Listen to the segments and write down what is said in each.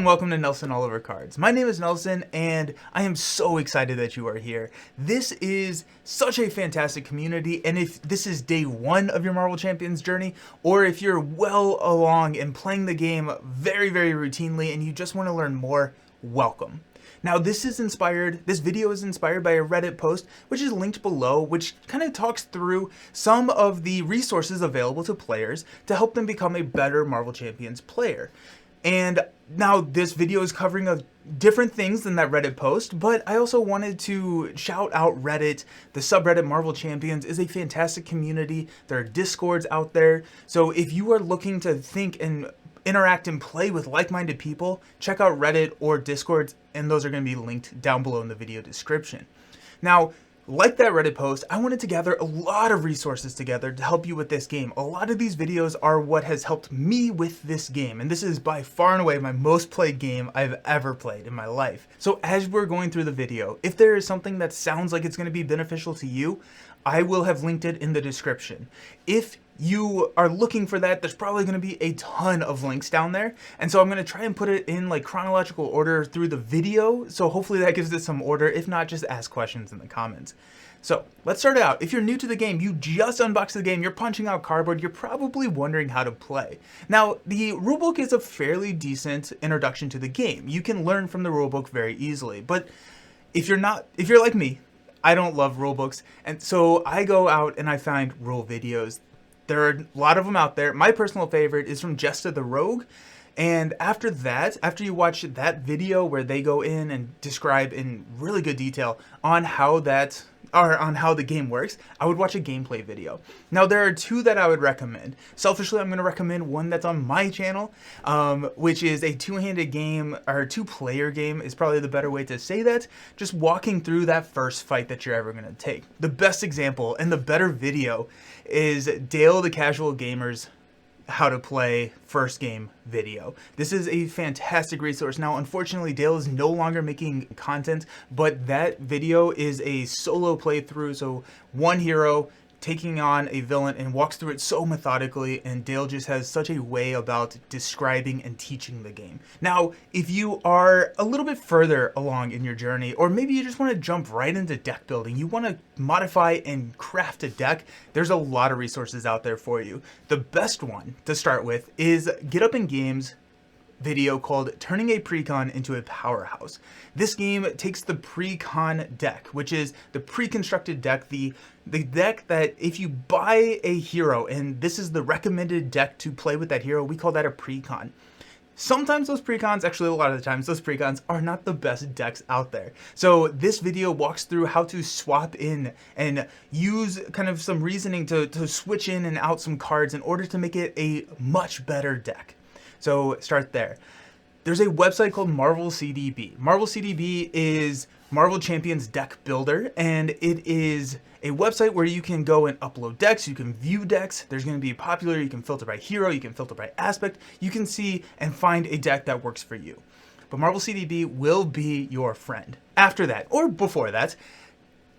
and welcome to Nelson Oliver Cards. My name is Nelson and I am so excited that you are here. This is such a fantastic community, and if this is day one of your Marvel Champions journey, or if you're well along and playing the game very routinely and you just want to learn more, welcome. Now this video is inspired by a Reddit post, which is linked below, which kind of talks through some of the resources available to players to help them become a better Marvel Champions player. And now this video is covering different things than that Reddit post, but I also wanted to shout out Reddit. The subreddit Marvel Champions is a fantastic community. There are Discords out there. So if you are looking to think and interact and play with like-minded people, check out Reddit or Discords, and those are going to be linked down below in the video description. Now, like that Reddit post, I wanted to gather a lot of resources together to help you with this game. A lot of these videos are what has helped me with this game, and this is by far and away my most played game I've ever played in my life. So as we're going through the video, if there is something that sounds like it's going to be beneficial to you, I will have linked it in the description. If you are looking for that, there's probably going to be a ton of links down there, and so I'm going to try and put it in like chronological order through the video, so hopefully that gives it some order. If not, just ask questions in the comments. So let's start out. If you're new to the game, you just unboxed the game, you're punching out cardboard, you're probably wondering how to play. Now, the rulebook is a fairly decent introduction to the game. You can learn from the rulebook very easily, but if you're like me, I don't love rulebooks, and so I go out and I find rule videos. There are a lot of them out there. My personal favorite is from Jesta the Rogue. And after you watch that video where they go in and describe in really good detail on how the game works, I would watch a gameplay video. Now there are two that I would recommend. Selfishly, I'm going to recommend one that's on my channel, which is a two-handed game, or two-player game is probably the better way to say that. Just walking through that first fight that you're ever going to take. The best example and the better video is Dale the Casual Gamer's how to play first game video. This is a fantastic resource. Now, unfortunately, Dale is no longer making content, but that video is a solo playthrough. So one hero taking on a villain and walks through it so methodically, and Dale just has such a way about describing and teaching the game. Now, if you are a little bit further along in your journey, or maybe you just want to jump right into deck building, you want to modify and craft a deck, there's a lot of resources out there for you. The best one to start with is Get Up in Games video called Turning a Precon into a Powerhouse. This game takes the precon deck, which is the pre-constructed deck, the deck that if you buy a hero, and this is the recommended deck to play with that hero, we call that a precon. Sometimes those precons, actually a lot of the times, those precons are not the best decks out there. So this video walks through how to swap in and use kind of some reasoning to switch in and out some cards in order to make it a much better deck. So start there. There's a website called Marvel CDB. Marvel CDB is Marvel Champions Deck Builder, and it is a website where you can go and upload decks, you can view decks, there's going to be popular, you can filter by hero, you can filter by aspect, you can see and find a deck that works for you. But Marvel CDB will be your friend. After that, or before that,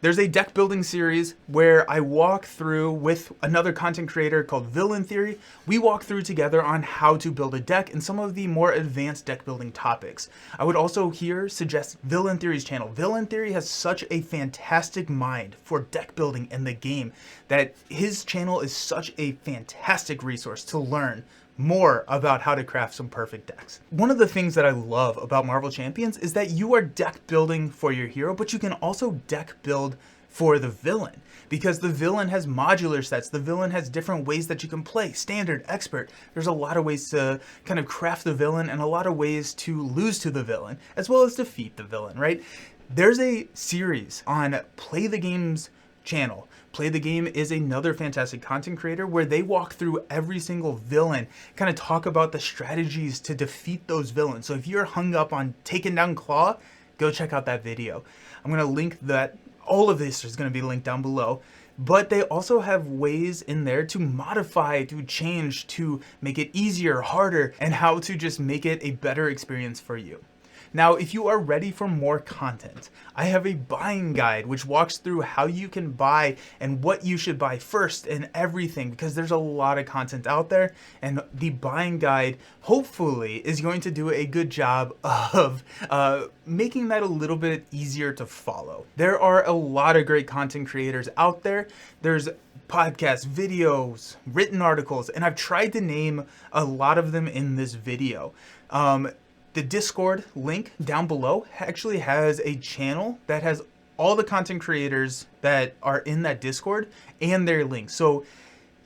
there's a deck building series where I walk through with another content creator called Villain Theory. We walk through together on how to build a deck and some of the more advanced deck building topics. I would also here suggest Villain Theory's channel. Villain Theory has such a fantastic mind for deck building in the game that his channel is such a fantastic resource to learn more about how to craft some perfect decks. One of the things that I love about Marvel Champions is that you are deck building for your hero, but you can also deck build for the villain, because the villain has modular sets. The villain has different ways that you can play, standard, expert. There's a lot of ways to kind of craft the villain and a lot of ways to lose to the villain, as well as defeat the villain, right? There's a series on Play the Game's channel. Play the Game is another fantastic content creator where they walk through every single villain, kind of talk about the strategies to defeat those villains. So if you're hung up on taking down Claw, go check out that video. I'm going to link that. All of this is going to be linked down below. But they also have ways in there to modify, to change, to make it easier, harder, and how to just make it a better experience for you. Now, if you are ready for more content, I have a buying guide which walks through how you can buy and what you should buy first and everything, because there's a lot of content out there, and the buying guide hopefully is going to do a good job of making that a little bit easier to follow. There are a lot of great content creators out there. There's podcasts, videos, written articles, and I've tried to name a lot of them in this video. The Discord link down below actually has a channel that has all the content creators that are in that Discord and their links. So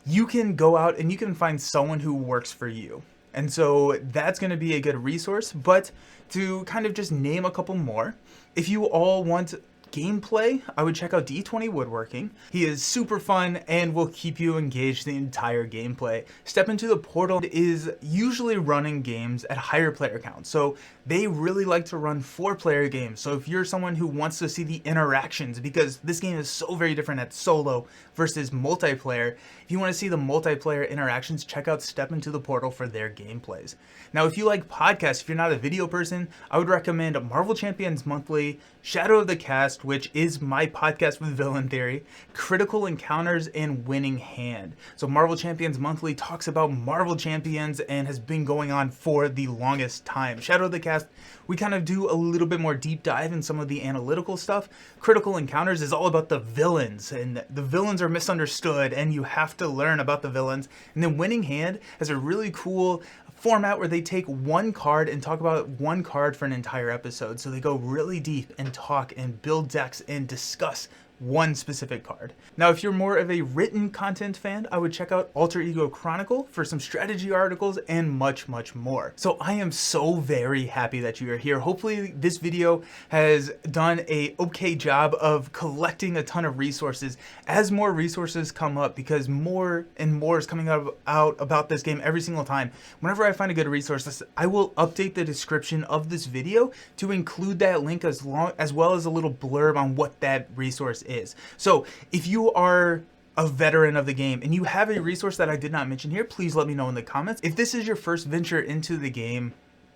you can go out and you can find someone who works for you. And so that's going to be a good resource. But to kind of just name a couple more, if you all want gameplay, I would check out D20 Woodworking. He is super fun and will keep you engaged the entire gameplay. Step Into the Portal is usually running games at higher player counts, so they really like to run 4-player games. So if you're someone who wants to see the interactions, because this game is so very different at solo versus multiplayer, if you want to see the multiplayer interactions, check out Step Into the Portal for their gameplays. Now, if you like podcasts, if you're not a video person, I would recommend Marvel Champions Monthly, Shadow of the Cast, which is my podcast with Villain Theory, Critical Encounters, and Winning Hand. So Marvel Champions Monthly talks about Marvel Champions and has been going on for the longest time. Shadow of the Cast, we kind of do a little bit more deep dive in some of the analytical stuff. Critical Encounters is all about the villains, and the villains are misunderstood and you have to learn about the villains. And then Winning Hand has a really cool format where they take one card and talk about one card for an entire episode. So they go really deep and talk and build decks and discuss one specific card. Now, if you're more of a written content fan, I would check out Alter Ego Chronicle for some strategy articles and much, much more. So I am so very happy that you are here. Hopefully this video has done a okay job of collecting a ton of resources as more resources come up, because more and more is coming out about this game every single time. Whenever I find a good resource, I will update the description of this video to include that link as well as a little blurb on what that resource is. So if you are a veteran of the game and you have a resource that I did not mention here, please let me know in the comments. If this is your first venture into the game,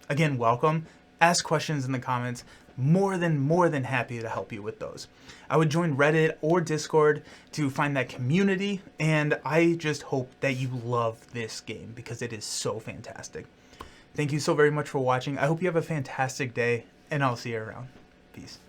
again, welcome. Ask questions in the comments. More than happy to help you with those. I would join Reddit or Discord to find that community, and I just hope that you love this game because it is so fantastic. Thank you so very much for watching. I hope you have a fantastic day, and I'll see you around. Peace.